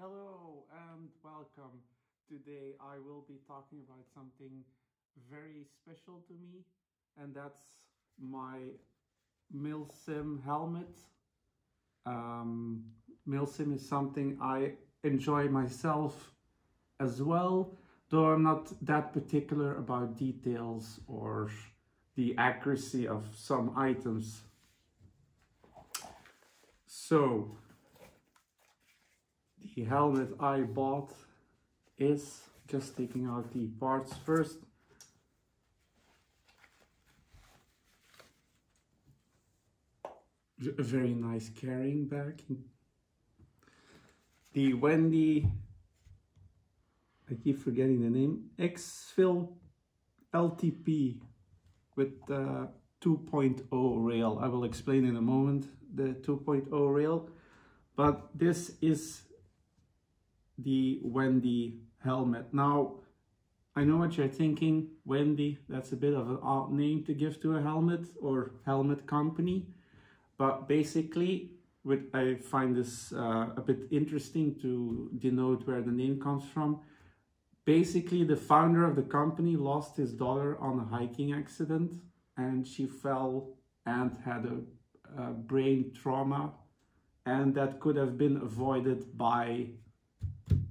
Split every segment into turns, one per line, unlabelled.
Hello and welcome. Today I will be talking about something very special to me, and that's my Milsim helmet. Milsim is something I enjoy myself as well, though I'm not that particular about details or the accuracy of some items. So, the helmet I bought is, just taking out the parts first, a very nice carrying bag. The Wendy, I keep forgetting the name, Exfil LTP with the 2.0 rail. I will explain in a moment the 2.0 rail, but this is the Wendy helmet. Now, I know what you're thinking, Wendy, that's a bit of an odd name to give to a helmet or helmet company, but basically, I find this a bit interesting to denote where the name comes from. Basically, the founder of the company lost his daughter on a hiking accident, and she fell and had a brain trauma, and that could have been avoided by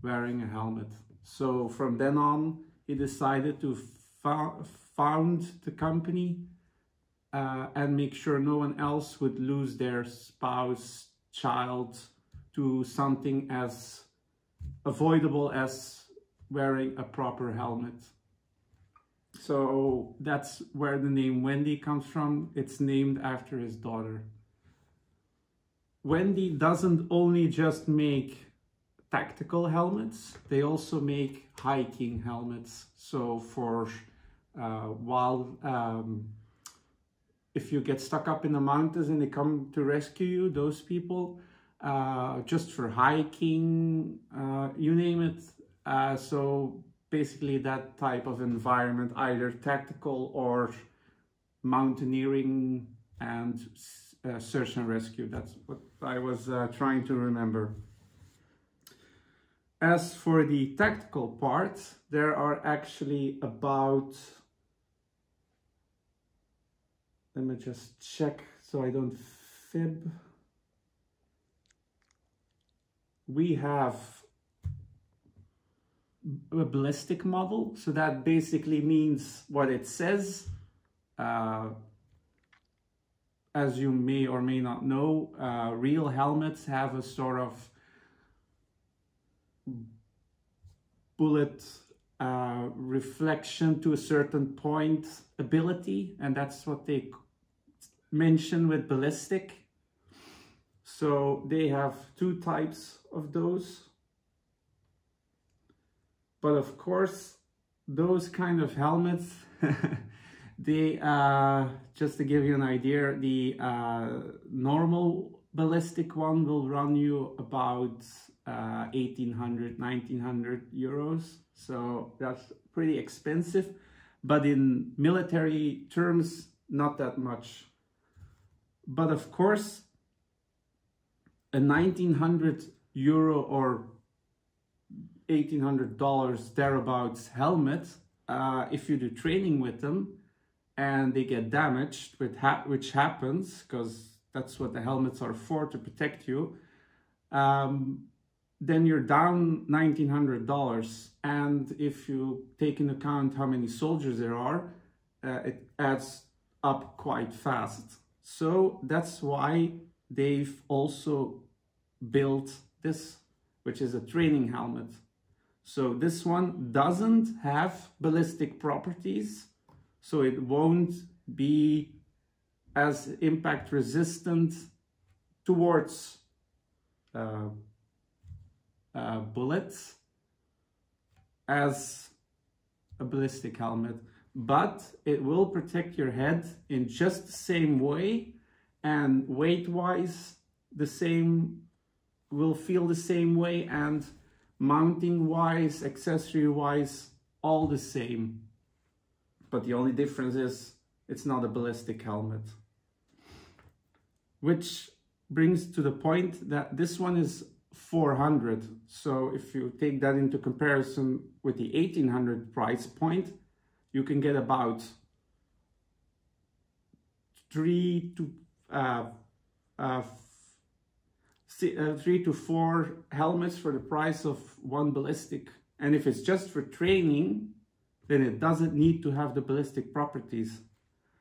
wearing a helmet. So from then on, he decided to found the company and make sure no one else would lose their spouse, child to something as avoidable as wearing a proper helmet. So that's where the name Wendy comes from. It's named after his daughter. Wendy doesn't only just make tactical helmets, they also make hiking helmets. So for if you get stuck up in the mountains and they come to rescue you, those people, just for hiking, you name it. So basically that type of environment, either tactical or mountaineering and search and rescue. That's what I was trying to remember. As for the tactical part, there are actually about, let me just check so I don't fib. We have a ballistic model, so that basically means what it says. As you may or may not know, real helmets have a sort of bullet reflection to a certain point ability, and that's what they mention with ballistic. So they have two types of those, but of course those kind of helmets they just to give you an idea, the normal ballistic one will run you about 1800, 1900 euros. So that's pretty expensive, but in military terms, not that much. But of course, a 1900 euro or $1,800 thereabouts helmet, if you do training with them and they get damaged, which happens, because that's what the helmets are for, to protect you, then you're down $1,900. And if you take into account how many soldiers there are, it adds up quite fast. So that's why they've also built this, which is a training helmet. So this one doesn't have ballistic properties, so it won't be as impact resistant towards bullets as a ballistic helmet, but it will protect your head in just the same way, and weight-wise the same, will feel the same way, and mounting-wise, accessory-wise, all the same. But the only difference is it's not a ballistic helmet. Which brings to the point that this one is 400. So if you take that into comparison with the 1800 price point, you can get about 3 to 4 helmets for the price of one ballistic. And if it's just for training, then it doesn't need to have the ballistic properties.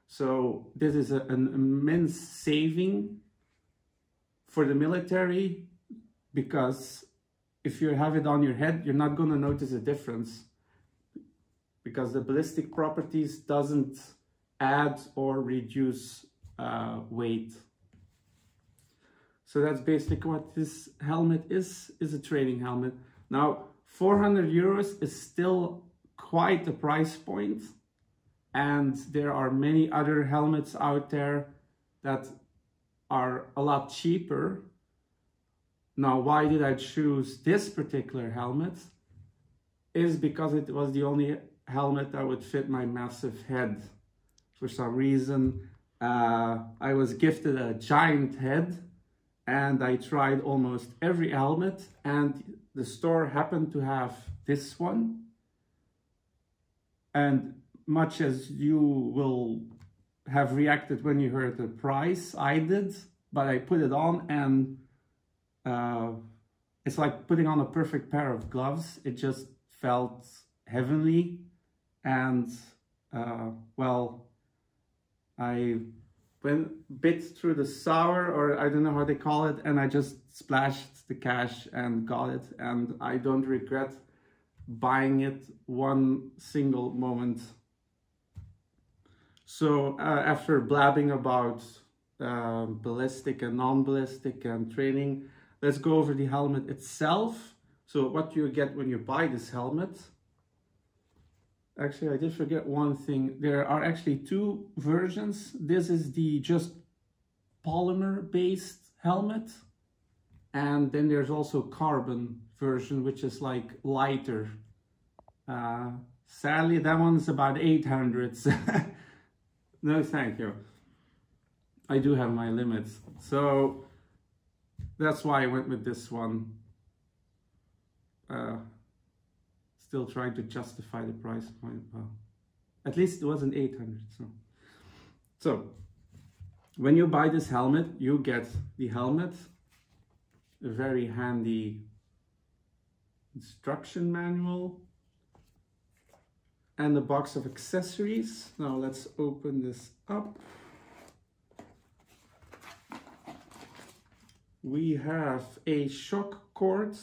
So this is an immense saving for the military, because if you have it on your head, you're not going to notice a difference, because the ballistic properties doesn't add or reduce weight. So that's basically what this helmet is a training helmet. Now, 400 euros is still quite a price point, and there are many other helmets out there that are a lot cheaper. Now, why did I choose this particular helmet? Is because it was the only helmet that would fit my massive head. For some reason, I was gifted a giant head, and I tried almost every helmet, and the store happened to have this one. And much as you will have reacted when you heard the price, I did, but I put it on, and it's like putting on a perfect pair of gloves. It just felt heavenly, and well, I went bit through the sour, or I don't know how they call it, and I just splashed the cash and got it, and I don't regret buying it one single moment. So after blabbing about ballistic and non-ballistic and training, let's go over the helmet itself. So what you get when you buy this helmet. Actually, I did forget one thing. There are actually 2 versions. This is the just polymer-based helmet. And then there's also carbon version, which is like lighter. Sadly, that one's about 800. No, thank you. I do have my limits. So that's why I went with this one. Still trying to justify the price point. Well, at least it wasn't 800. So when you buy this helmet, you get the helmet, a very handy instruction manual, and a box of accessories. Now let's open this up. We have a shock cord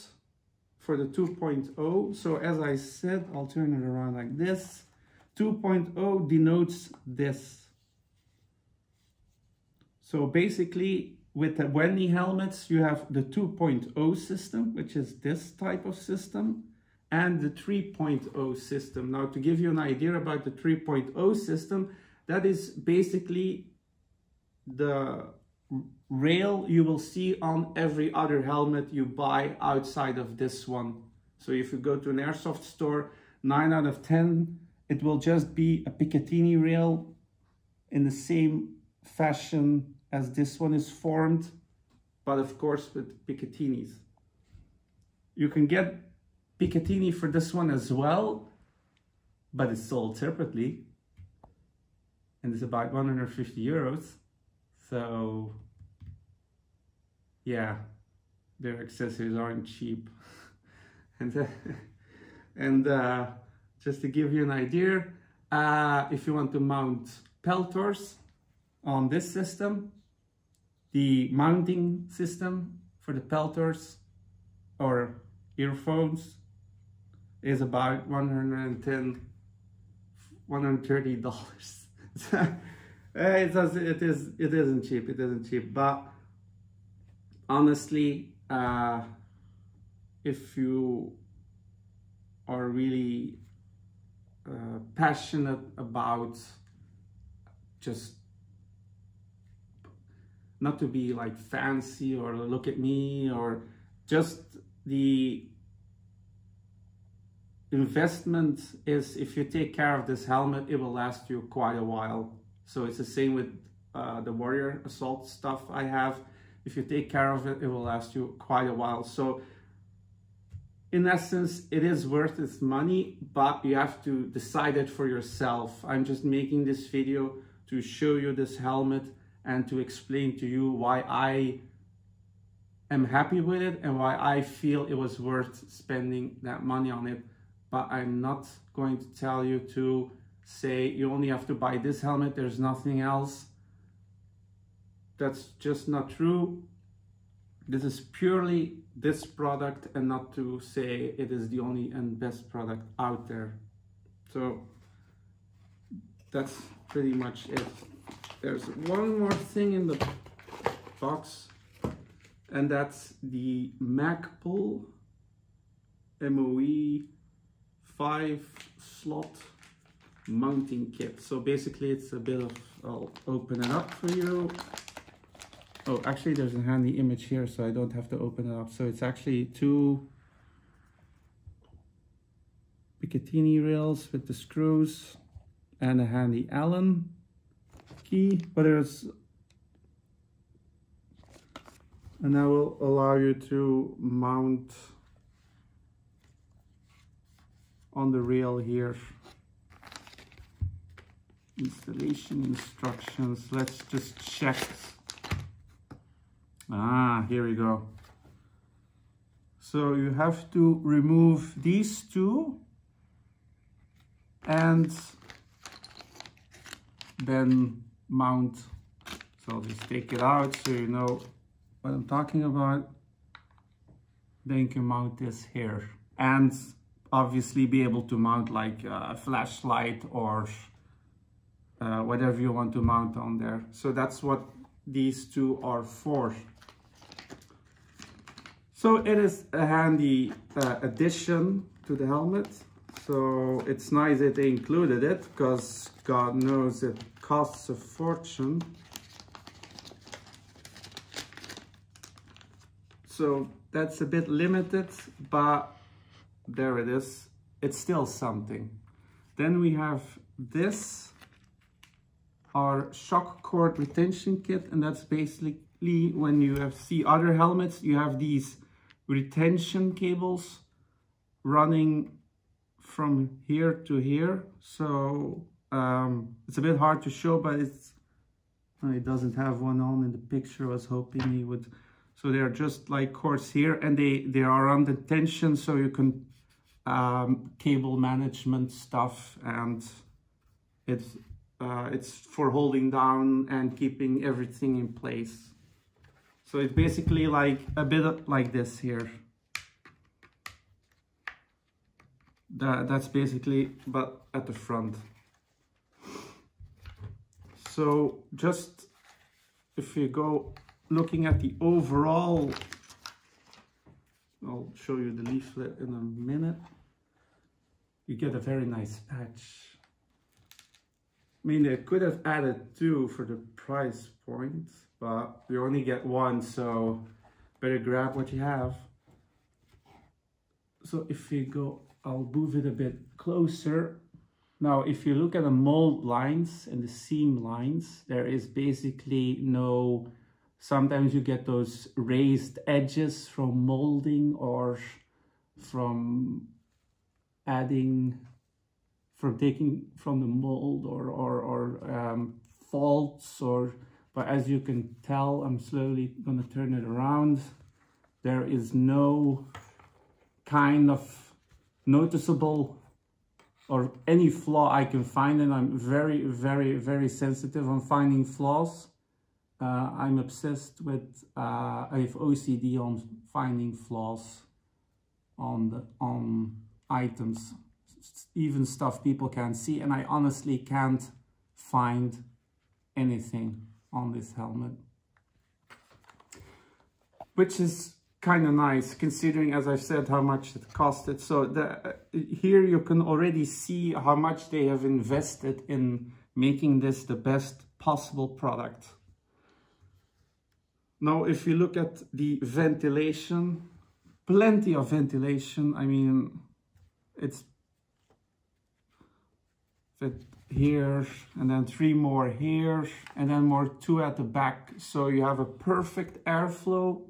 for the 2.0. So as I said, I'll turn it around like this. 2.0 denotes this. So basically, with the Wendy helmets, you have the 2.0 system, which is this type of system, and the 3.0 system. Now, to give you an idea about the 3.0 system, that is basically the rail you will see on every other helmet you buy outside of this one. So if you go to an airsoft store, 9 out of 10, it will just be a Picatinny rail in the same fashion as this one is formed, but of course with Picatinnies. You can get Picatinny for this one as well, but it's sold separately, and it's about 150 euros. So yeah, their accessories aren't cheap. and just to give you an idea, if you want to mount peltors on this system, the mounting system for the peltors or earphones is about $110, $130. It isn't cheap, but honestly, if you are really passionate about just not to be like fancy or look at me, or just the investment is, if you take care of this helmet, it will last you quite a while. So it's the same with the Warrior Assault stuff I have. if you take care of it, it will last you quite a while. So in essence, it is worth its money, but you have to decide it for yourself. I'm just making this video to show you this helmet and to explain to you why I am happy with it and why I feel it was worth spending that money on it. But I'm not going to tell you to say you only have to buy this helmet, there's nothing else. That's just not true. This is purely this product, and not to say it is the only and best product out there. So that's pretty much it. There's one more thing in the box, and that's the Magpul MOE 5-slot mounting kit. So basically it's a bit of, I'll open it up for you. Oh, actually there's a handy image here, so I don't have to open it up. So it's actually 2 Picatinny rails with the screws and a handy Allen key, but there's, and that will allow you to mount on the rail here. Installation instructions, let's just check. Here we go. So you have to remove these two and then mount. So I'll just take it out so you know what I'm talking about. Then you can mount this here and obviously be able to mount like a flashlight or whatever you want to mount on there. So that's what these two are for. So it is a handy addition to the helmet. So it's nice that they included it, because God knows it costs a fortune. So that's a bit limited, but there it is. It's still something. Then we have this, our shock cord retention kit, and that's basically when you see other helmets, you have these retention cables running from here to here. So it's a bit hard to show, but it doesn't have one on in the picture. I was hoping he would. So they're just like cords here, and they are under tension, so you can cable management stuff, and it's for holding down and keeping everything in place. So it's basically like a bit like this here. That's basically, but at the front. So just if you go looking at the overall, I'll show you the leaflet in a minute. You get a very nice patch. I mean, they could have added 2 for the price point, but you only get 1, so better grab what you have. So if you go, I'll move it a bit closer. Now, if you look at the mold lines and the seam lines, there is basically no, sometimes you get those raised edges from molding or from adding, from taking from the mold or faults, but as you can tell, I'm slowly going to turn it around. There is no kind of noticeable or any flaw I can find, and I'm very, very, very sensitive on finding flaws. I'm obsessed with, I have OCD on finding flaws on items, even stuff people can't see, and I honestly can't find anything on this helmet, which is kind of nice considering, as I said, how much it costed. So here you can already see how much they have invested in making this the best possible product. Now, if you look at the ventilation, plenty of ventilation. I mean, it's fit here, and then 3 more here, and then more 2 at the back. So you have a perfect airflow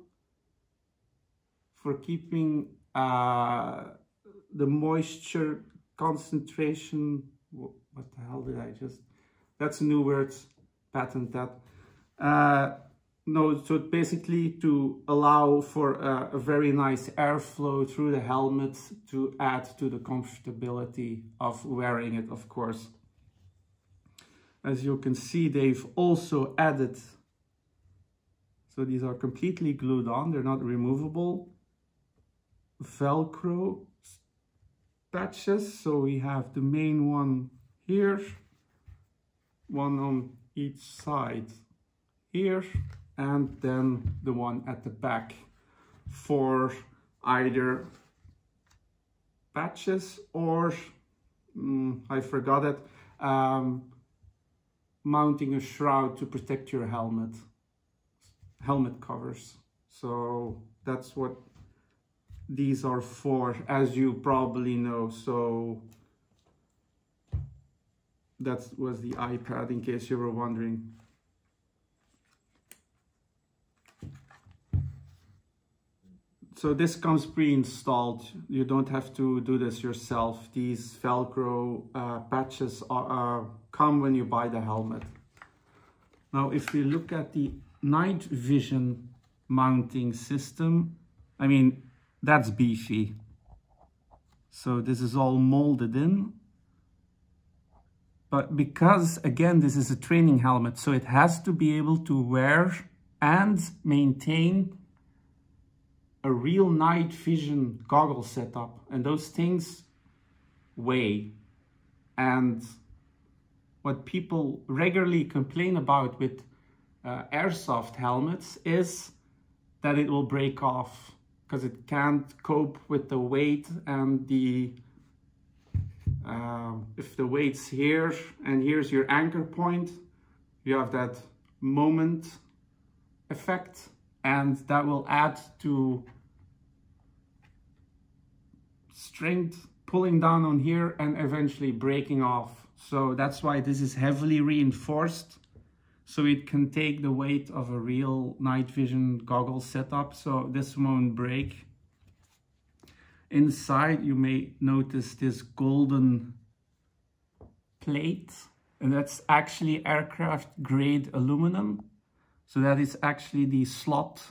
for keeping the moisture concentration. What the hell did I just, that's a new word, patent that. No, so basically to allow for a very nice airflow through the helmet to add to the comfortability of wearing it, of course. As you can see, they've also added, so these are completely glued on, they're not removable, Velcro patches. So we have the main one here, one on each side here, and then the one at the back for either patches or, I forgot it, mounting a shroud to protect your helmet covers. So that's what these are for, as you probably know. So that was the iPad, in case you were wondering. So this comes pre-installed. You don't have to do this yourself. These Velcro patches come when you buy the helmet. Now, if we look at the night vision mounting system, I mean, that's beefy. So this is all molded in. But because, again, this is a training helmet, so it has to be able to wear and maintain a real night vision goggle setup, and those things weigh. And what people regularly complain about with airsoft helmets is that it will break off because it can't cope with the weight, and the if the weight's here and here's your anchor point, you have that moment effect, and that will add to strength pulling down on here and eventually breaking off. So that's why this is heavily reinforced, so it can take the weight of a real night vision goggle setup, so this won't break. Inside you may notice this golden plate, and that's actually aircraft grade aluminum. So that is actually the slot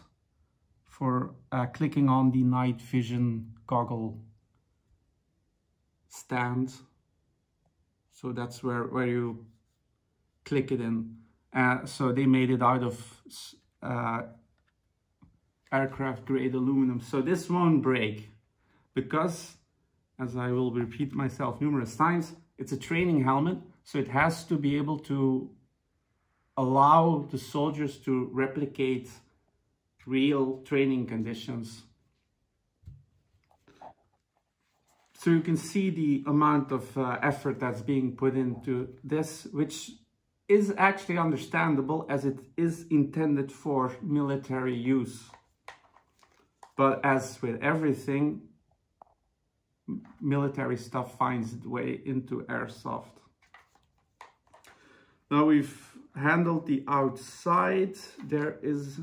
for clicking on the night vision goggle stand. So that's where you click it in. So they made it out of aircraft grade aluminum. So this won't break because, as I will repeat myself numerous times, it's a training helmet. So it has to be able to allow the soldiers to replicate real training conditions. So you can see the amount of effort that's being put into this, which is actually understandable as it is intended for military use. But as with everything, military stuff finds its way into airsoft. Now we've handled the outside. There is,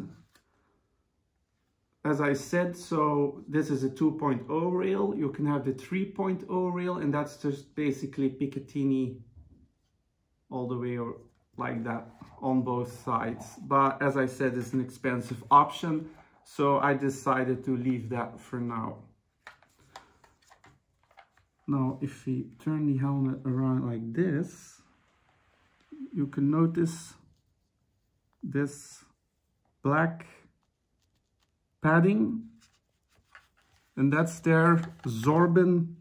as I said, so this is a 2.0 rail. You can have the 3.0 rail, and that's just basically Picatinny all the way like that on both sides. But as I said, it's an expensive option, so I decided to leave that for now. Now, if we turn the helmet around like this, you can notice this black padding, and that's their Zorban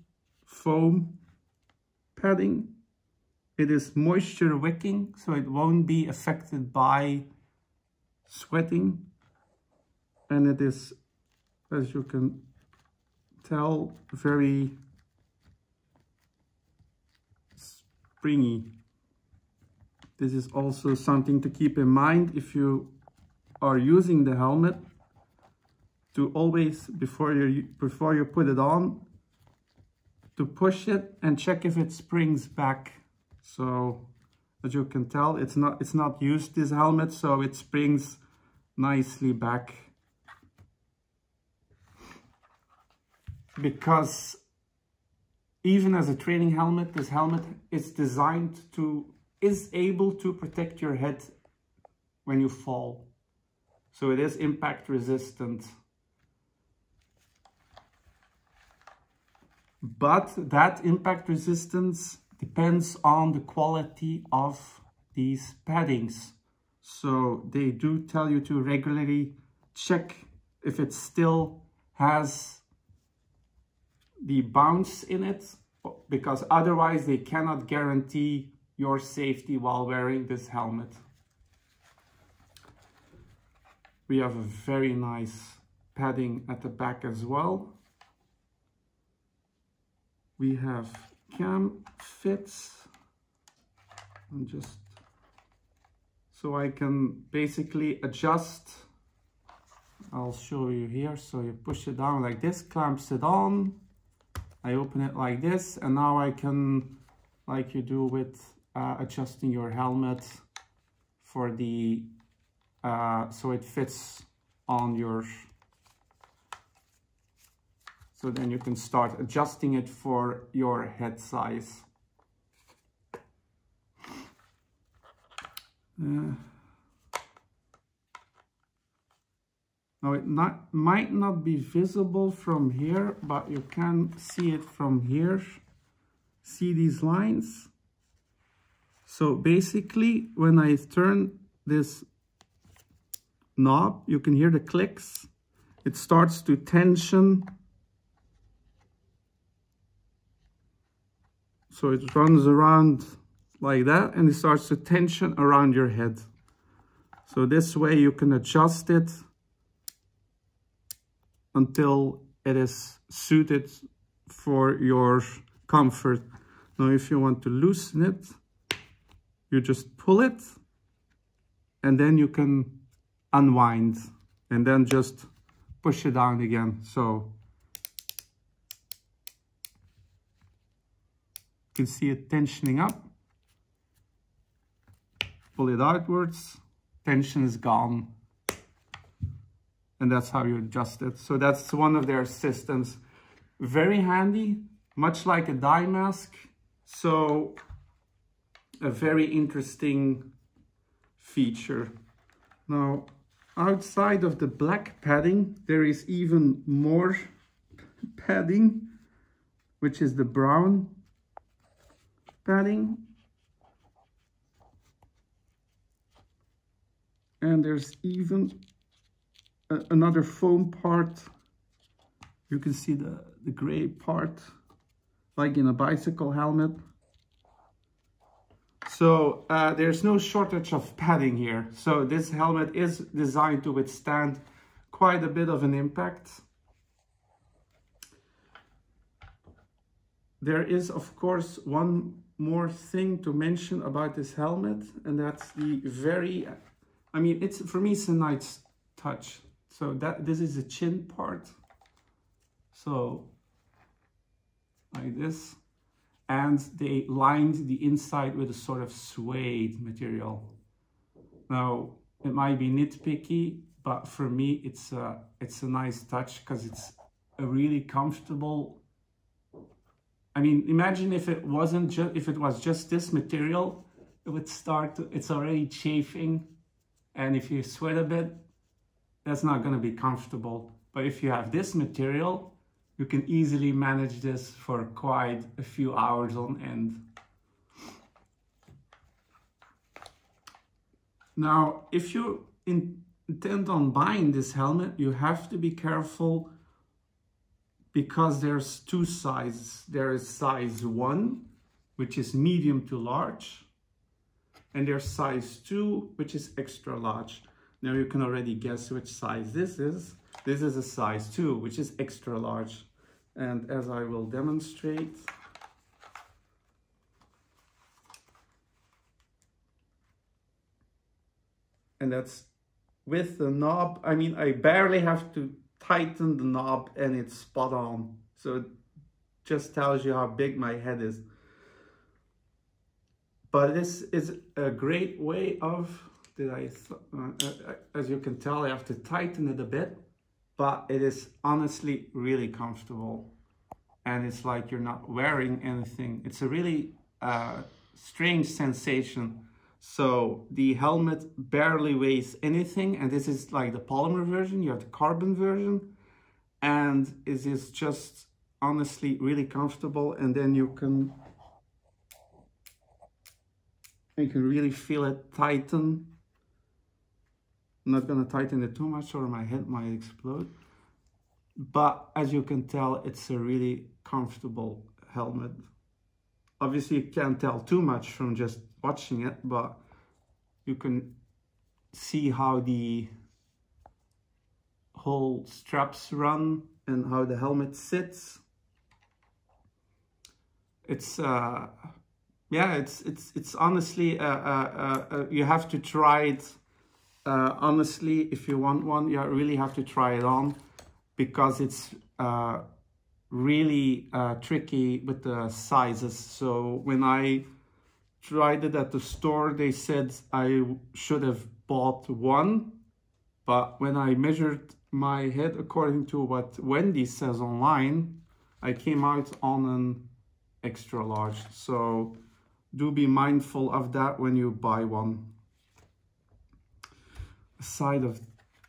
foam padding. It is moisture wicking, so it won't be affected by sweating, and it is, as you can tell, very springy. This is also something to keep in mind if you are using the helmet, to always, before you put it on, to push it and check if it springs back. So as you can tell, it's not used, this helmet, so it springs nicely back. Because even as a training helmet, this helmet is able to protect your head when you fall. So it is impact resistant. But that impact resistance depends on the quality of these paddings. So they do tell you to regularly check if it still has the bounce in it, because otherwise they cannot guarantee your safety while wearing this helmet. We have a very nice padding at the back as well. We have cam fits, and just so I can basically adjust. I'll show you here. So you push it down like this, clamps it on. I open it like this, and now I can, like you do with adjusting your helmet for the so it fits on your. So then you can start adjusting it for your head size. Now it might not be visible from here, but you can see it from here. See these lines? So basically, when I turn this knob, you can hear the clicks. It starts to tension. So it runs around like that, and it starts to tension around your head. So this way you can adjust it until it is suited for your comfort. Now, if you want to loosen it, you just pull it, and then you can unwind, and then just push it down again. So you can see it tensioning up. Pull it outwards, tension is gone. And that's how you adjust it. So that's one of their systems. Very handy, much like a dye mask. So a very interesting feature. Now, outside of the black padding, there is even more padding, which is the brown padding. And there's even another foam part. You can see the gray part, like in a bicycle helmet. So there's no shortage of padding here. So this helmet is designed to withstand quite a bit of an impact. There is, of course, one more thing to mention about this helmet, and that's the very, I mean, for me, it's a nice touch. So this is the chin part. So like this. And they lined the inside with a sort of suede material. Now, it might be nitpicky, but for me, it's a nice touch because it's a really comfortable. I mean, imagine if it was just this material, it would it's already chafing. And if you sweat a bit, that's not going to be comfortable. But if you have this material, you can easily manage this for quite a few hours on end. Now, if you intend on buying this helmet, you have to be careful because there's two sizes. There is size 1, which is medium to large, and there's size 2, which is extra large. Now you can already guess which size this is. This is a size 2, which is extra large. And as I will demonstrate, and that's with the knob. I mean, I barely have to tighten the knob and it's spot on. So it just tells you how big my head is. But this is a great way of, as you can tell, I have to tighten it a bit, but it is honestly really comfortable. And it's like you're not wearing anything. It's a really strange sensation. So the helmet barely weighs anything, and this is like the polymer version. You have the carbon version, and it is just honestly really comfortable. And then you can really feel it tighten. I'm not gonna tighten it too much or my head might explode. But as you can tell, it's a really comfortable helmet. Obviously you can't tell too much from just watching it, but you can see how the whole straps run and how the helmet sits. It's yeah, it's honestly you have to try it. Honestly, if you want one, you really have to try it on, because it's really tricky with the sizes. So when I tried it at the store, they said I should have bought one, but when I measured my head according to what Wendy says online, I came out on an extra large. So do be mindful of that when you buy one. Aside of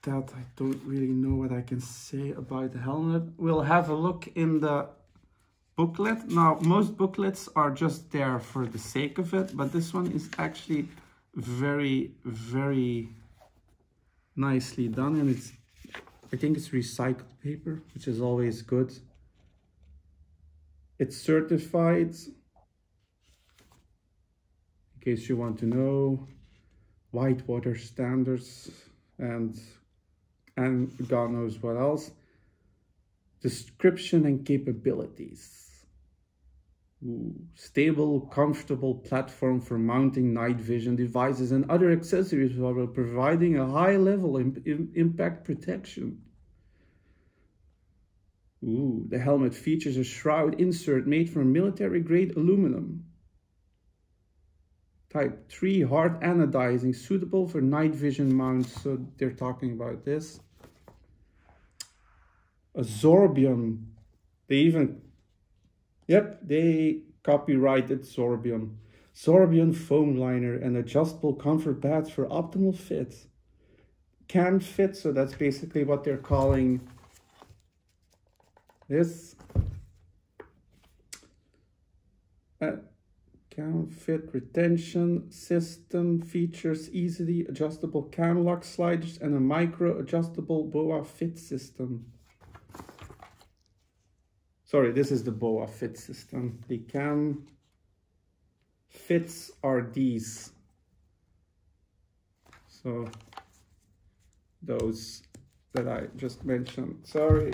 that, I don't really know what I can say about the helmet. We'll have a look in the booklet. Now, most booklets are just there for the sake of it, but this one is actually very, very nicely done, and it's, I think it's recycled paper, which is always good. It's certified, in case you want to know, whitewater standards, and God knows what else. Description and capabilities. Ooh, stable, comfortable platform for mounting night vision devices and other accessories while providing a high level impact protection. Ooh, the helmet features a shroud insert made from military-grade aluminum. Type 3 hard anodizing, suitable for night vision mounts. So they're talking about this. A Zorbium. They even, yep, they copyrighted Zorbium. Zorbium foam liner and adjustable comfort pads for optimal fit. Can fit, so that's basically what they're calling this. Cam fit retention system features easily adjustable cam lock sliders and a micro adjustable BOA fit system. Sorry, this is the BOA fit system. The cam fits are these. So those that I just mentioned. Sorry.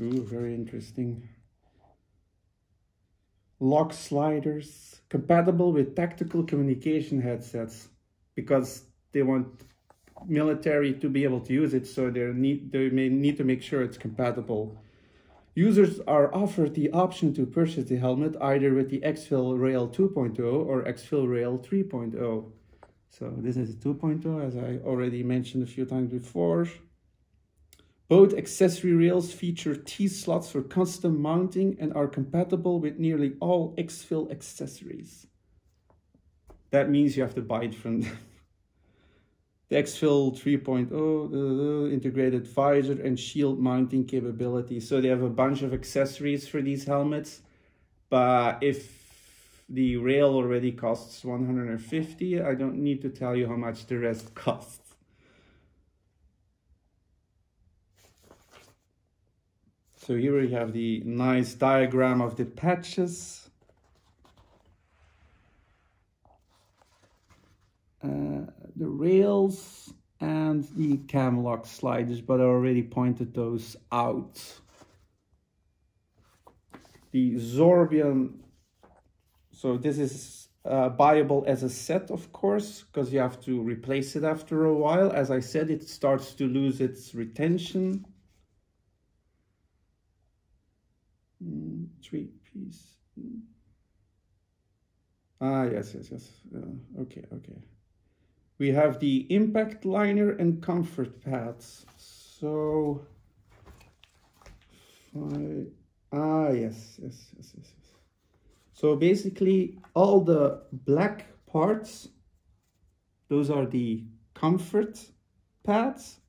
Ooh, very interesting. Lock sliders, compatible with tactical communication headsets, because they want military to be able to use it, so they may need to make sure it's compatible. Users are offered the option to purchase the helmet either with the Exfil Rail 2.0 or Exfil Rail 3.0. So this is 2.0, as I already mentioned a few times before. Both accessory rails feature T-slots for custom mounting and are compatible with nearly all Exfil accessories. That means you have to buy it from them. The Exfil 3.0, integrated visor and shield mounting capability. So they have a bunch of accessories for these helmets. But if the rail already costs $150, I don't need to tell you how much the rest costs. So here we have the nice diagram of the patches. The rails and the cam lock sliders, but I already pointed those out. The Zorbium, so this is buyable as a set, of course, because you have to replace it after a while. As I said, it starts to lose its retention. 3-piece Yes. Okay. We have the impact liner and comfort pads. So, yes. So basically, all the black parts, those are the comfort pads,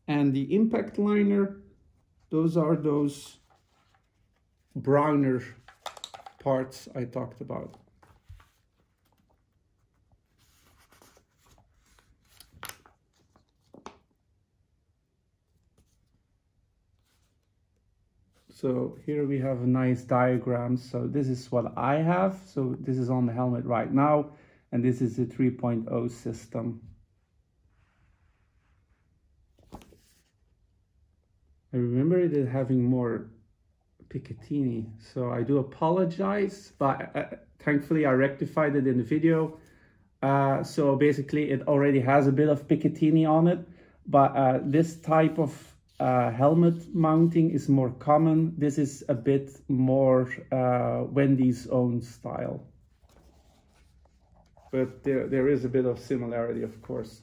and the impact liner, those are those browner parts I talked about. So here we have a nice diagram. So this is what I have. So this is on the helmet right now, and this is the 3.0 system. I remember it having more Picatinny, so I do apologize, but thankfully I rectified it in the video. So basically it already has a bit of Picatinny on it, but this type of helmet mounting is more common. This is a bit more Wendy's own style, but there is a bit of similarity, of course.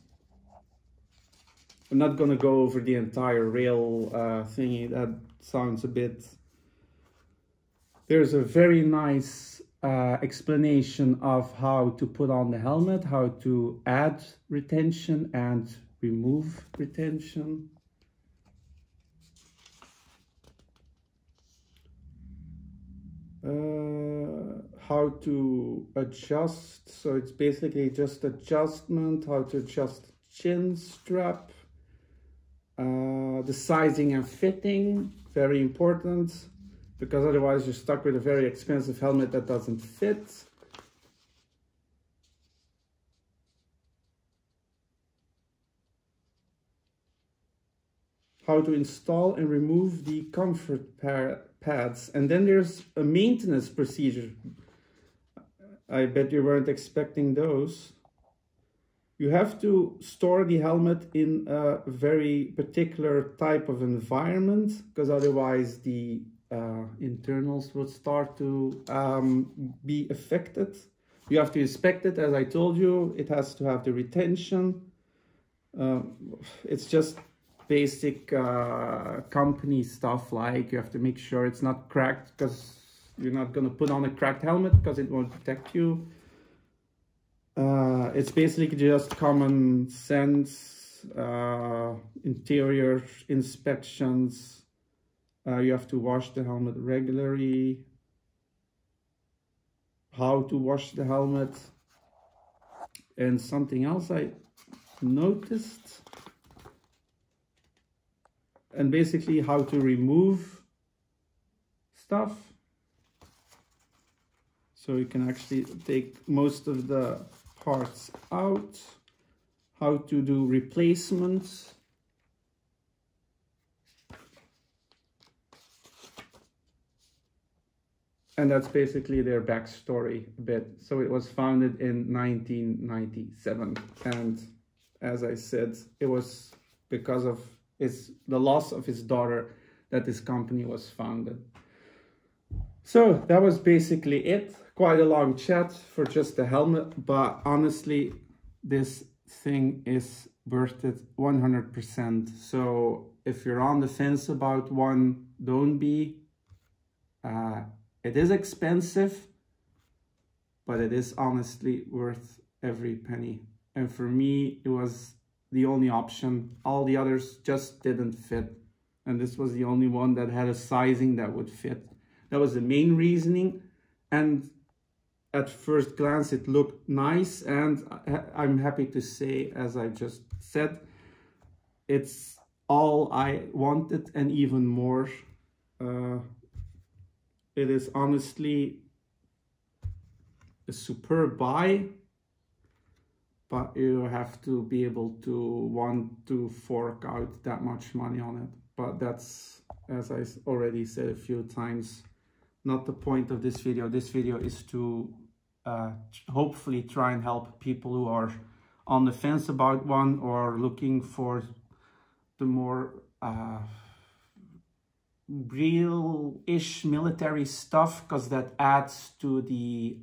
I'm not gonna go over the entire rail thingy. That sounds a bit... There's a very nice explanation of how to put on the helmet, how to add retention and remove retention. How to adjust, so it's basically just adjustment, how to adjust chin strap, the sizing and fitting, very important, because otherwise you're stuck with a very expensive helmet that doesn't fit. How to install and remove the comfort pads. And then there's a maintenance procedure. I bet you weren't expecting those. You have to store the helmet in a very particular type of environment, because otherwise the internals will start to be affected. You have to inspect it, as I told you. It has to have the retention. It's just basic company stuff, like you have to make sure it's not cracked, because you're not going to put on a cracked helmet because it won't protect you. It's basically just common sense, interior inspections. You have to wash the helmet regularly. How to wash the helmet. And something else I noticed. And basically how to remove stuff. So you can actually take most of the parts out. How to do replacements. And that's basically their backstory a bit. So it was founded in 1997. And as I said, it was because of the loss of his daughter that this company was founded. So that was basically it. Quite a long chat for just the helmet, but honestly, this thing is worth it 100%. So if you're on the fence about one, don't be. It is expensive, but it is honestly worth every penny. And for me, it was the only option. All the others just didn't fit. And this was the only one that had a sizing that would fit. That was the main reasoning. And at first glance, it looked nice. And I'm happy to say, as I just said, it's all I wanted and even more. It is honestly a superb buy, but you have to be able to want to fork out that much money on it. But that's, as I already said a few times, not the point of this video. This video is to hopefully try and help people who are on the fence about one or looking for the more real-ish military stuff, because that adds to the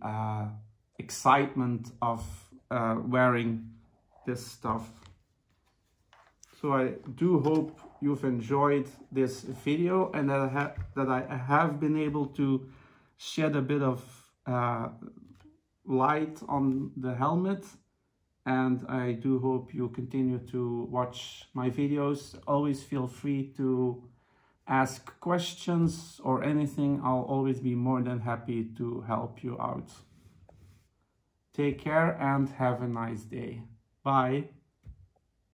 excitement of wearing this stuff. So I do hope you've enjoyed this video, and that I have been able to shed a bit of light on the helmet. And I do hope you continue to watch my videos. Always feel free to ask questions or anything. I'll always be more than happy to help you out. Take care and have a nice day. Bye.